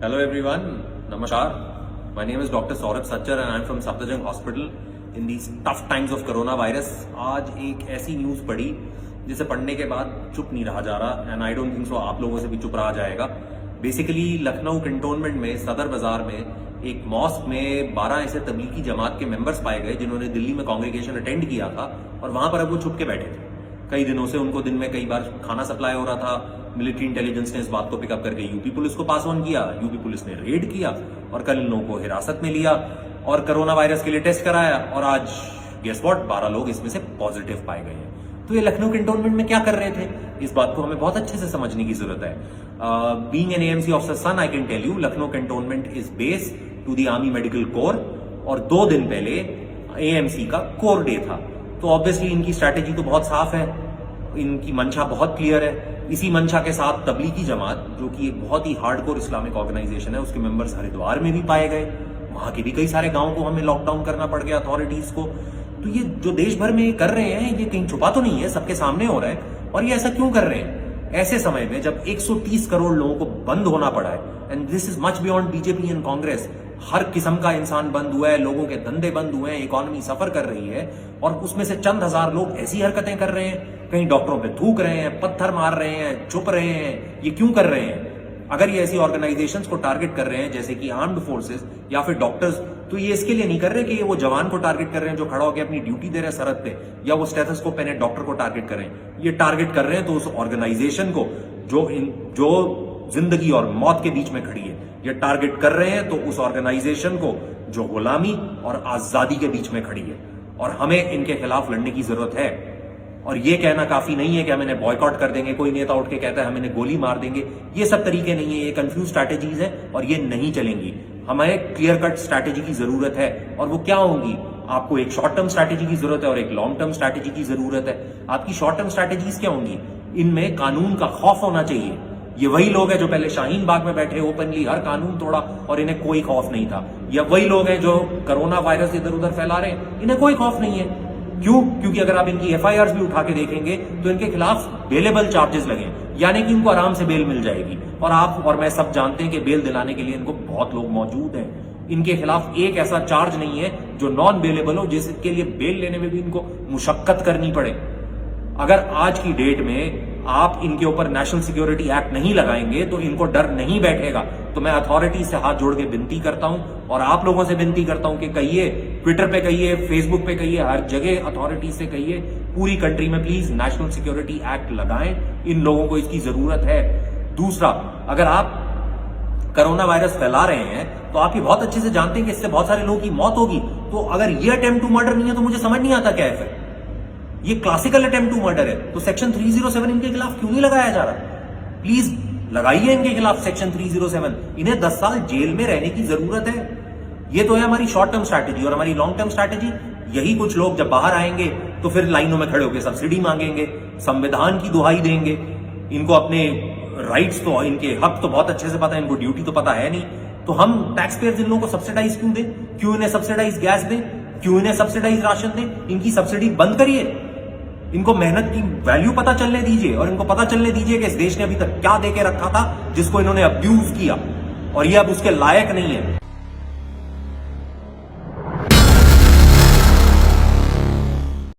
Hello everyone, Namaskar. My name is Dr. Saurabh Sachar and I am from Safdarjung Hospital. In these tough times of coronavirus, आज एक ऐसी news पढ़ी जिसे पढ़ने के बाद चुप नहीं रहा जा रहा and I don't think so आप लोगों से भी चुप रहा जाएगा। बेसिकली लखनऊ कैंटोनमेंट में सदर बाजार में एक मॉस्क में 12 ऐसे तबलीगी जमात के मेंबर्स पाए गए जिन्होंने दिल्ली में कांग्रेगेशन अटेंड किया था और वहां पर अब वो छुप के बैठे थे। कई दिनों से उनको दिन में कई बार खाना सप्लाई हो रहा था। मिलिट्री इंटेलिजेंस ने इस बात को पिकअप करके यूपी पुलिस को पास ऑन किया, यूपी पुलिस ने रेड किया और कल इन लोगों को हिरासत में लिया और कोरोना वायरस के लिए टेस्ट कराया और आज गेस व्हाट 12 लोग इसमें से पॉजिटिव पाए गए हैं। तो ये लखनऊ कैंटोनमेंट में क्या कर रहे थे, इस बात को हमें बहुत अच्छे से समझने की जरूरत है। Being an AMC officer son I can tell you Lucknow cantonment is base to the army medical corps और 2 दिन पहले एएमसी का कोर डे था। तो ऑब्वियसली इनकी स्ट्रैटेजी तो बहुत साफ है, इनकी मंशा बहुत क्लियर है। इसी मंशा के साथ तबलीगी जमात जो कि एक बहुत ही हार्डकोर इस्लामिक ऑर्गेनाइजेशन है, उसके मेंबर्स हरिद्वार में भी पाए गए। वहां के भी कई सारे गांवों को हमें लॉकडाउन करना पड़ गया अथॉरिटीज को। तो ये जो देश भर में कर रहे हैं ये कहीं छुपा तो नहीं है, सबके सामने हो रहा है। और ये ऐसा क्यों कर रहे हैं ऐसे समय में जब 130 करोड़ लोगों को बंद होना पड़ा है and this is much beyond BJP and Congress. हर किस्म का इंसान बंद हुआ है, लोगों के धंधे बंद हुए हैं, इकोनॉमी सफर कर रही है और उसमें से चंद हजार लोग ऐसी हरकतें कर रहे हैं, कहीं डॉक्टरों पे थूक रहे हैं, पत्थर मार रहे हैं, छुप रहे हैं। ये क्यों कर रहे हैं? अगर ये ऐसी ऑर्गेनाइजेशंस को टारगेट कर रहे हैं जैसे कि आर्म्ड फोर्सेस या फिर डॉक्टर्स, तो ये इसके लिए नहीं कर रहे कि ये वो जवान को टारगेट कर रहे हैं जो खड़ा होकर अपनी ड्यूटी दे रहे हैं सरहद पे, या वो स्टेथोस्कोप पहने डॉक्टर को टारगेट कर रहे हैं। ये टारगेट कर रहे हैं तो उस ऑर्गेनाइजेशन को जो जिंदगी और मौत के बीच में खड़ी है, ये टारगेट कर रहे हैं तो उस ऑर्गेनाइजेशन को जो गुलामी और आजादी के बीच में खड़ी है। और हमें इनके खिलाफ लड़ने की जरूरत है। और ये कहना काफी नहीं है कि हम इन्हें बॉयकॉट कर देंगे। कोई नेता उठ के कहता है हम इन्हें गोली मार देंगे, ये सब तरीके नहीं है, ये कंफ्यूज स्ट्रैटेजीज है और ये नहीं चलेंगी। हमें क्लियर कट स्ट्रैटेजी की जरूरत है और वो क्या होंगी? आपको एक शॉर्ट टर्म स्ट्रैटेजी की जरूरत है और एक लॉन्ग टर्म स्ट्रैटेजी की जरूरत है। आपकी शॉर्ट टर्म स्ट्रैटेजीज क्या होंगी? इनमें कानून का खौफ होना चाहिए। ये वही लोग हैं जो पहले शाहीन बाग में बैठे ओपनली हर कानून तोड़ा और इन्हें कोई खौफ नहीं था। या वही लोग हैं जो कोरोना वायरस इधर उधर फैला रहे हैं, इन्हें कोई खौफ नहीं है। क्यों? क्योंकि अगर आप इनकी एफआईआर भी उठा के देखेंगे तो इनके खिलाफ बेलेबल चार्जेस लगे, यानी कि इनको आराम से बेल मिल जाएगी। और आप और मैं सब जानते हैं कि बेल दिलाने के लिए इनको बहुत लोग मौजूद हैं। इनके खिलाफ एक ऐसा चार्ज नहीं है जो नॉन बेलेबल हो, जिसके लिए बेल लेने में भी इनको मुशक्कत करनी पड़े। अगर आज की डेट में आप इनके ऊपर नेशनल सिक्योरिटी एक्ट नहीं लगाएंगे तो इनको डर नहीं बैठेगा। तो मैं अथॉरिटी से हाथ जोड़ के विनती करता हूं और आप लोगों से विनती करता हूं कि कहिए, ट्विटर पे कहिए, फेसबुक पे कहिए, हर जगह अथॉरिटी से कहिए, पूरी कंट्री में प्लीज नेशनल सिक्योरिटी एक्ट लगाएं। इन लोगों को इसकी जरूरत है। दूसरा, अगर आप कोरोना वायरस फैला रहे हैं तो आप ये बहुत अच्छे से जानते हैं कि इससे बहुत सारे लोगों की मौत होगी। तो अगर ये अटेम्प्ट टू मर्डर नहीं है तो मुझे समझ नहीं आता क्या है फिर। ये क्लासिकल अटेम्प्ट टू मर्डर है, तो सेक्शन 307 इनके खिलाफ क्यों नहीं लगाया जा रहा? प्लीज लगाइए इनके खिलाफ सेक्शन 307। इन्हें 10 साल जेल में रहने की जरूरत है। ये तो है हमारी शॉर्ट टर्म स्ट्रैटेजी। और हमारी लॉन्ग टर्म स्ट्रैटेजी, यही कुछ लोग जब बाहर आएंगे तो फिर लाइनों में खड़े होकर सब्सिडी मांगेंगे, संविधान की दुहाई देंगे। इनको अपने राइट्स तो, इनके हक तो बहुत अच्छे से पता है, इनको ड्यूटी तो पता है नहीं। तो हम टैक्स पेयर्स इन लोगों को सब्सिडाइज क्यों दें? क्यों इन्हें सब्सिडाइज गैस दें? क्यों इन्हें सब्सिडाइज राशन दें? इनकी सब्सिडी बंद करिए। इनको मेहनत की वैल्यू पता चलने दीजिए और इनको पता चलने दीजिए कि इस देश ने अभी तक क्या देके रखा था जिसको इन्होंने अब्यूज किया और ये अब उसके लायक नहीं है।